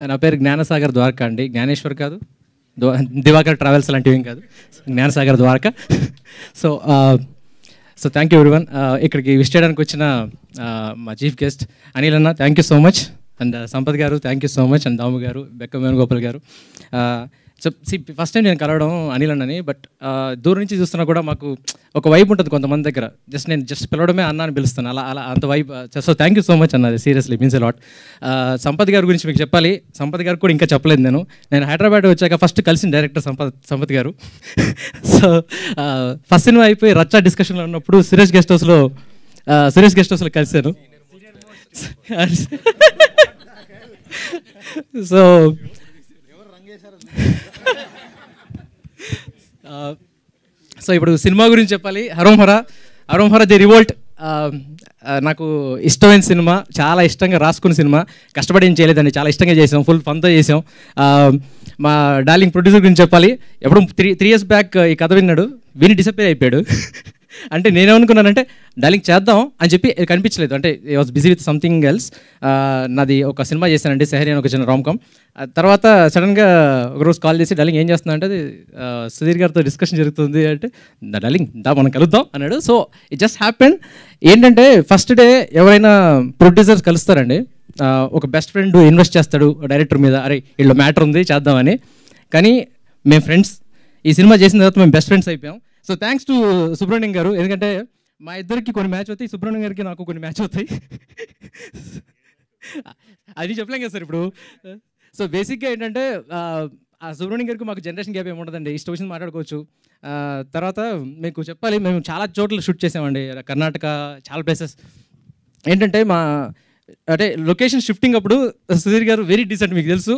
నా పేరు జ్ఞానసాగర్ ద్వారకా అండి. జ్ఞానేశ్వర్ కాదు, దివాకర్ ట్రావెల్స్ లాంటివి ఏం కాదు, Gnanasagar Dwaraka. So so thank you everyone. ఇక్కడికి విష్ చేయడానికి వచ్చిన మా చీఫ్ గెస్ట్ అనిల్ అన్న, thank you so much. And Sampath గారు, thank you so much. And Damu గారు, బెక్క వేణుగోపాల్ గారు. సో ఫస్ట్ టైం నేను కలవడం అనిల్ అన్నని, బట్ దూరం నుంచి చూస్తున్నా కూడా మాకు ఒక వైబ్ ఉంటుంది కొంతమంది దగ్గర. నేను పిలవడమే అన్న అని పిలుస్తాను, అలా అలా అంత vibe. So thank you so much అన్నది, seriously means a lot. Sampath గారి గురించి మీకు చెప్పాలి. సంపత్ గారు కూడా ఇంకా చెప్పలేదు. నేను హైదరాబాద్ వచ్చాక ఫస్ట్ కలిసిన డైరెక్టర్ సంపత్ గారు. సో ఫస్ట్ సినిమా అయిపోయి రచ్చా డిస్కషన్లో ఉన్నప్పుడు సురేష్ గెస్ట్ హౌస్లో కలిశాను. సో సో ఇప్పుడు సినిమా గురించి చెప్పాలి. హరోం హరా ది రివోల్ట్ నాకు ఇష్టమైన సినిమా, చాలా ఇష్టంగా రాసుకున్న సినిమా. కష్టపడి ఏం చేయలేదండి, చాలా ఇష్టంగా చేసాం, ఫుల్ ఫన్తో చేసాం. మా డార్లింగ్ ప్రొడ్యూసర్ గురించి చెప్పాలి. ఎప్పుడు త్రీ ఇయర్స్ బ్యాక్ ఈ కథ విని డిసప్పేర్ అయిపోయాడు. అంటే నేనేమనుకున్నానంటే డార్లింగ్ చేద్దాం అని చెప్పి కనిపించలేదు. అంటే I was busy with something else. నాది ఒక సినిమా చేశానండి, సెహరీ అని ఒక చిన్న రామ్కామ్. తర్వాత సడన్గా ఒకరోజు కాల్ చేసి డార్లింగ్ ఏం చేస్తున్నా అంటే సుధీర్ గారితో డిస్కషన్ జరుగుతుంది అంటే, డార్లింగ్ మనం కలుద్దాం అన్నాడు. So it just happen. ఏంటంటే ఫస్ట్ డే ఎవరైనా ప్రొడ్యూసర్స్ కలుస్తారండి, ఒక బెస్ట్ ఫ్రెండ్ ఇన్వెస్ట్ చేస్తాడు డైరెక్టర్ మీద, అరే వీళ్ళు మ్యాటర్ ఉంది చేద్దామని. కానీ మేము ఫ్రెండ్స్, ఈ సినిమా చేసిన తర్వాత మేము బెస్ట్ ఫ్రెండ్స్ అయిపోయాం. సో థ్యాంక్స్ టు సుబ్రహ్మణ్యం గారు, ఎందుకంటే మా ఇద్దరికి కొన్ని మ్యాచ్ అవుతాయి, సుబ్రహ్మణ్యం గారికి నాకు కొన్ని మ్యాచ్ అవుతాయి. అది చెప్పలేం కదా సార్ ఇప్పుడు. సో బేసిక్గా ఏంటంటే ఆ సుబ్రహ్మణ్యం గారికి మాకు జనరేషన్ గ్యాప్ ఏమి ఉండదండి, ఇష్టం వచ్చింది మాట్లాడుకోవచ్చు. తర్వాత మీకు చెప్పాలి, మేము చాలా చోట్ల షూట్ చేసామండి, కర్ణాటక చాలా ప్లేసెస్. ఏంటంటే అంటే లొకేషన్ షిఫ్టింగ్ అప్పుడు సుధీర్ గారు వెరీ డీసెంట్, మీకు తెలుసు.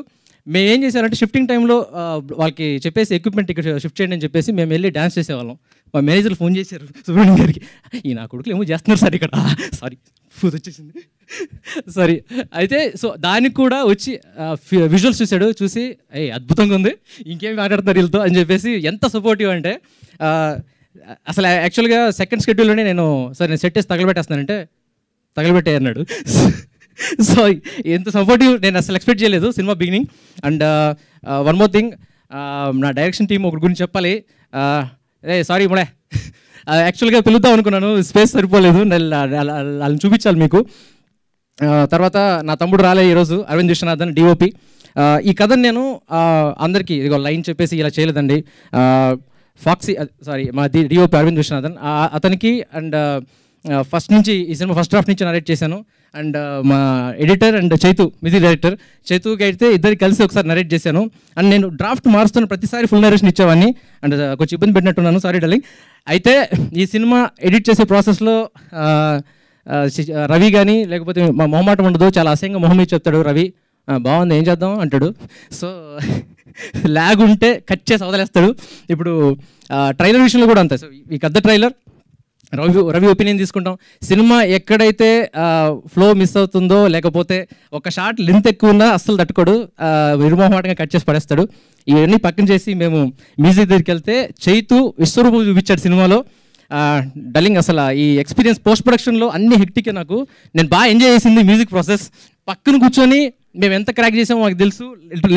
మేము ఏం చేశారంటే షిఫ్టింగ్ టైంలో వాళ్ళకి చెప్పేసి ఎక్విప్మెంట్ ఇక్కడ షిఫ్ట్ చేయండి అని చెప్పేసి మేము వెళ్ళి డ్యాన్స్ చేసేవాళ్ళం. మా మేనేజర్లు ఫోన్ చేశారు సుబ్రహ్మణ్యం గారికి, ఈ నా కొడుకులు ఏమో చేస్తున్నారు సార్ ఇక్కడ, సారీ ఫుడ్ వచ్చేసింది సారీ. అయితే సో దానికి కూడా వచ్చి విజువల్స్ చూసి అద్భుతంగా ఉంది, ఇంకేం మాట్లాడతారు వీళ్ళతో అని చెప్పేసి ఎంత సపోర్టివ్ అంటే, అసలు యాక్చువల్గా సెకండ్ షెడ్యూల్లోనే నేను సెట్ వేసి తగలబెట్టేస్తానంటే తగలబెట్టే అన్నాడు. సో ఎంత సపోర్టివ్ నేను అసలు ఎక్స్పెక్ట్ చేయలేదు cinema beginning. And one more thing, నా డైరెక్షన్ టీం ఒకటి గురించి చెప్పాలి. సారీ ముడే, యాక్చువల్గా పిలుద్దాం అనుకున్నాను, స్పేస్ సరిపోలేదు, వాళ్ళని చూపించాలి మీకు. తర్వాత నా తమ్ముడు రాలే ఈరోజు, అరవింద్ విశ్వనాథన్ డిఓపి. ఈ కథను నేను అందరికీ ఇదిగో లైన్ చెప్పేసి ఇలా చేయలేదండి. ఫాక్సీ మా డిఓపి అరవింద్ విశ్వనాథన్, అతనికి అండ్ ఫస్ట్ నుంచి ఈ సినిమా ఫస్ట్ డ్రాఫ్ట్ నుంచి నరేట్ చేశాను. అండ్ మా editor and Chaitu, music director చైతుకి అయితే ఇద్దరికి కలిసి ఒకసారి నరేట్ చేశాను. అండ్ నేను డ్రాఫ్ట్ మారుస్తున్న ప్రతిసారి ఫుల్ నరేషన్ ఇచ్చేవాడిని, అండ్ కొంచెం ఇబ్బంది పెట్టినట్టున్నాను, సారీ డార్లింగ్. అయితే ఈ సినిమా ఎడిట్ చేసే ప్రాసెస్లో రవి కానీ లేకపోతే మా మొహమాటం ఉండదు, చాలా అసహ్యంగా మొహం మీద చెప్తాడు రవి, బాగుంది ఏం చేద్దాం అంటాడు. సో ల్యాగ్ ఉంటే కట్ చేసి వదిలేస్తాడు. ఇప్పుడు ట్రైలర్ విషయంలో కూడా అంతే. సో ఈ కథ ట్రైలర్ రవి ఒపీనియన్ తీసుకుంటాం. సినిమా ఎక్కడైతే ఫ్లో మిస్ అవుతుందో లేకపోతే ఒక షార్ట్ లెంత్ ఎక్కువ ఉన్నా అస్సలు తట్టుకోడు, నిర్మోహమాటంగా కట్ చేసి పడేస్తాడు. ఇవన్నీ పక్కన చేసి మేము మ్యూజిక్ దగ్గరికి వెళ్తే చైతు విశ్వరూపం చూపించాడు సినిమాలో. డల్లింగ్ అసలు ఈ ఎక్స్పీరియన్స్ పోస్ట్ ప్రొడక్షన్లో అన్ని హెక్టిక్, నేను బాగా ఎంజాయ్ చేసింది మ్యూజిక్ ప్రాసెస్. పక్కన కూర్చొని మేము ఎంత క్రాక్ చేసామో మాకు తెలుసు.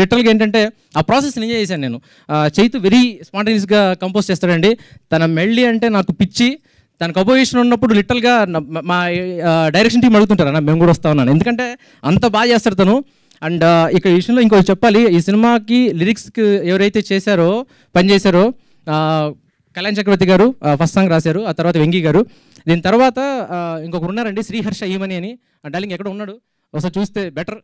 లిటరల్గా ఏంటంటే ఆ ప్రాసెస్ ఎంజాయ్ చేశాను నేను. చైతు వెరీ స్పాంటేనియస్గా కంపోజ్ చేస్తాడండి. తన మెల్డీ అంటే నాకు పిచ్చి. తన కంపోజిషన్ ఉన్నప్పుడు లిటరల్గా మా డైరెక్షన్ టీం అడుగుతుంటారు అన్న మేము కూడా వస్తా ఉన్నాను, ఎందుకంటే అంత బాగా చేస్తారు తను. అండ్ ఇక్కడ ఈ విషయంలో ఇంకొకటి చెప్పాలి, ఈ సినిమాకి లిరిక్స్కి ఎవరైతే పనిచేశారో కళ్యాణ్ చక్రవర్తి గారు ఫస్ట్ సాంగ్ రాశారు, ఆ తర్వాత వెంకీ గారు. దీని తర్వాత ఇంకొకరు ఉన్నారండి, శ్రీహర్ష ఈమని అని. డార్లింగ్ ఎక్కడ ఉన్నాడు ఒకసారి చూస్తే బెటర్.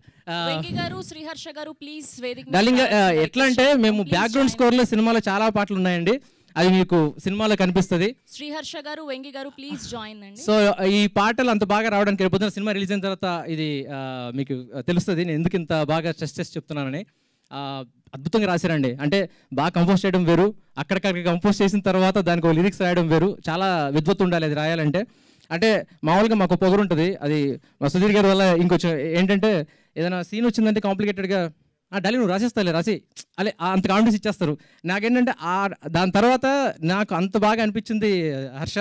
డార్లింగ్ ఎట్లా అంటే మేము బ్యాక్గ్రౌండ్ స్కోర్లో సినిమాలో చాలా పాటలు ఉన్నాయండి, అది మీకు సినిమాలో కనిపిస్తుంది. శ్రీహర్ష గారు, వెంగి గారు ప్లీజ్ జాయిన్ అండి. సో ఈ పాటలు అంత బాగా రావడానికి రేపొద్దున సినిమా రిలీజ్ అయిన తర్వాత ఇది మీకు తెలుస్తుంది నేను ఎందుకు ఇంత బాగా చేసి చెప్తున్నానని. అద్భుతంగా రాశారండి, అంటే బాగా కంపోజ్ చేయడం వేరు, అక్కడికక్కడ కంపోజ్ చేసిన తర్వాత దానికి ఒక లిరిక్స్ రాయడం వేరు, చాలా విద్వత్తు ఉండాలి అది రాయాలంటే. అంటే మామూలుగా మాకు పొగరు ఉంటుంది, అది మా సుధీర్ గారి వల్ల ఇంకొంచెం ఏంటంటే ఏదైనా సీన్ వచ్చిందంటే కాంప్లికేటెడ్గా డాలి నువ్వు రాసేస్తాలే రాసి అలే అంత కాన్ఫిడెన్స్ ఇచ్చేస్తారు. నాకేంటంటే దాని తర్వాత నాకు అంత బాగా అనిపించింది హర్ష,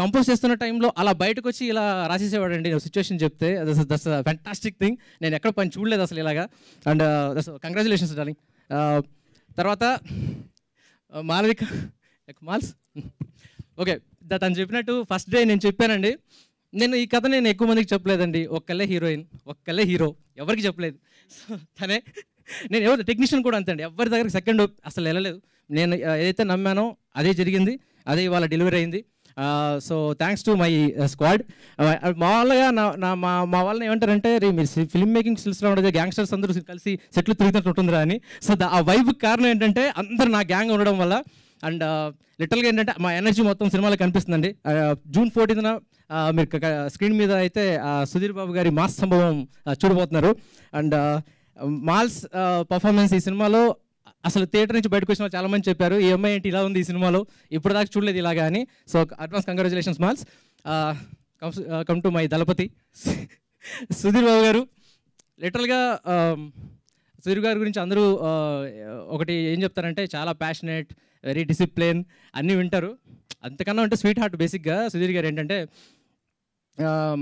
కంపోజ్ చేస్తున్న టైంలో అలా బయటకు వచ్చి ఇలా రాసేసేవాడండి సిచ్యువేషన్ చెప్తే. That's fantastic thing. నేను ఎక్కడ పని చూడలేదు అసలు ఇలాగా. And congratulations darling. తర్వాత మాలవిక మాల్స్ ఓకే, తను చెప్పినట్టు ఫస్ట్ డే నేను చెప్పానండి. నేను ఈ కథ నేను ఎక్కువ మందికి చెప్పలేదండి. ఒక్కళ్ళే హీరోయిన్, ఒక్కళ్ళే హీరో, ఎవరికి చెప్పలేదు. సో తనే, నేను ఎవరు టెక్నీషియన్ కూడా అంతే అండి, ఎవరి దగ్గరికి సెకండ్ అసలు వెళ్ళలేదు. నేను ఏదైతే నమ్మానో అదే జరిగింది, అదే ఇవాళ డెలివరీ అయింది. So thanks to my squad. మామూలుగా మా వాళ్ళని ఏమంటారంటే, రే మీరు ఫిల్మ్ మేకింగ్ స్కిల్స్లో ఉండదు, గ్యాంగ్స్టర్స్ అందరూ కలిసి సెట్లు తిరుగుతున్నట్టు ఉంటుందిరా అని. సో ఆ వైబ్ కారణం ఏంటంటే అందరు నా గ్యాంగ్ ఉండడం వల్ల. అండ్ లిటరల్గా ఏంటంటే మా ఎనర్జీ మొత్తం సినిమాలో కనిపిస్తుందండి. జూన్ 14న మీరు స్క్రీన్ మీద అయితే సుధీర్ బాబు గారి మాస్ సంభవం చూడబోతున్నారు. అండ్ మాల్స్ పర్ఫార్మెన్స్ ఈ సినిమాలో అసలు థియేటర్ నుంచి బయటకు వచ్చిన చాలామంది చెప్పారు, ఈ అమ్మాయి ఏంటి ఇలా ఉంది ఈ సినిమాలో, ఇప్పుడు దాకా చూడలేదు ఇలాగా అని. సో అడ్వాన్స్ కంగ్రాచులేషన్స్ మాల్స్. Come to my Dalapathi Sudheer Babu గారు. లిటరల్గా సుధీర్ గారి గురించి అందరూ ఒకటి ఏం చెప్తారంటే, చాలా ప్యాషనేట్, వెరీ డిసిప్లిన్ అన్నీ వింటారు. అంతకన్నా అంటే స్వీట్ హార్ట్. బేసిక్గా సుధీర్ గారు ఏంటంటే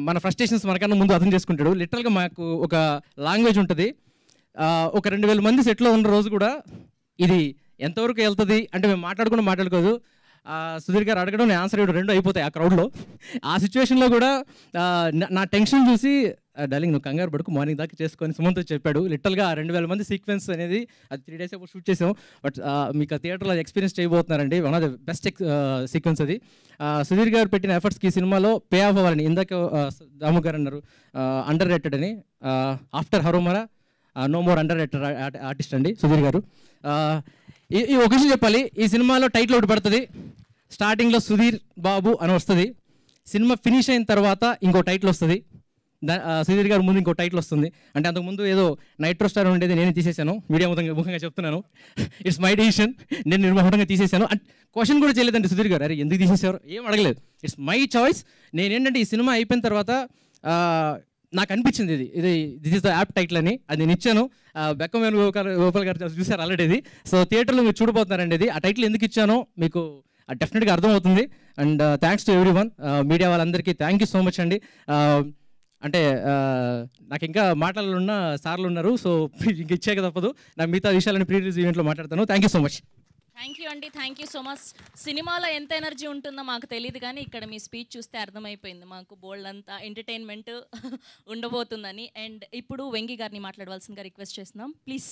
మన ఫ్రస్ట్రేషన్స్ మనకన్నా ముందు అర్థం చేసుకుంటాడు. లిటరల్గా మాకు ఒక లాంగ్వేజ్ ఉంటుంది. ఒక 2000 మంది సెట్లో ఉన్న రోజు కూడా ఇది ఎంతవరకు వెళ్తుంది అంటే మేము మాట్లాడుకోదు. సుధీర్ గారు అడగడం, నేను ఆన్సర్ ఇవ్వడం, 2 అయిపోతాయి ఆ క్రౌడ్లో. ఆ సిచ్యువేషన్లో కూడా నా టెన్షన్ చూసి, డార్లింగ్ నువ్వు కంగారు పడుకు, మార్నింగ్ దాకా చేసుకొని సుమంత్ చెప్పాడు. లిటరల్గా 2000 మంది సీక్వెన్స్ అనేది అది 3 days అప్పుడు షూట్ చేసాం. బట్ మీకు థియేటర్లో ఎక్స్పీరియన్స్ చేయబోతున్నారండి. One of the best sequence అది. సుధీర్ గారు పెట్టిన ఎఫర్ట్స్కి ఈ సినిమాలో పే ఆఫ్ అవ్వాలని ఇందాక దాము గారు అన్నారు, అండర్ రేటెడ్ అని. After Haromhara no more underrated artist అండి సుధీర్ గారు. ఈ ఒక విషయం చెప్పాలి, ఈ సినిమాలో టైటిల్ ఒకటి పడుతుంది. స్టార్టింగ్లో సుధీర్ బాబు అని వస్తుంది, సినిమా ఫినిష్ అయిన తర్వాత ఇంకో టైటిల్ వస్తుంది. సుధీర్ గారు ముందు ఇంకో టైటిల్ వస్తుంది. అంటే అంతకుముందు ఏదో నైట్రో స్టార్ ఉండేది, నేనే తీసేశాను. మీడియా ముఖంగా చెప్తున్నాను, ఇట్స్ మై డిసిషన్, నేను నిర్మోహంగా తీసేశాను. అండ్ క్వశ్చన్ కూడా చేయలేదండి సుధీర్ గారు, అరే ఎందుకు తీసేశారు ఏం అడగలేదు. It's my choice. నేనేంటంటే ఈ సినిమా అయిపోయిన తర్వాత నాకు అనిపించింది this is the app title అని, అది నేను ఇచ్చాను. బెక్కం వేణుగోపాల్ గారు చూసారు ఆల్రెడీ ఇది. సో థియేటర్లో మీరు చూడబోతున్నారండి ఇది. ఆ టైటిల్ ఎందుకు ఇచ్చానో మీకు డెఫినెట్గా అర్థమవుతుంది. And thanks to everyone, media వాళ్ళందరికీ థ్యాంక్ యూ సో మచ్ అండి. అంటే నాకు ఇంకా మాటలున్న సార్లు ఉన్నారు, సో ఇంక ఇచ్చాక తప్పదు. నాకు మిగతా విషయాలని ప్రీ రిలీజ్ ఈవెంట్లో మాట్లాడతాను. Thank you so much. Thank you అండి, థ్యాంక్ యూ సో మచ్. సినిమాలో ఎంత ఎనర్జీ ఉంటుందో మాకు తెలియదు, కానీ ఇక్కడ మీ స్పీచ్ చూస్తే అర్థమైపోయింది మాకు బోల్డ్ అంతా ఎంటర్టైన్మెంట్ ఉండబోతుందని. అండ్ ఇప్పుడు వెంగి గారిని మాట్లాడవలసిందిగా రిక్వెస్ట్ చేస్తున్నాం, ప్లీజ్.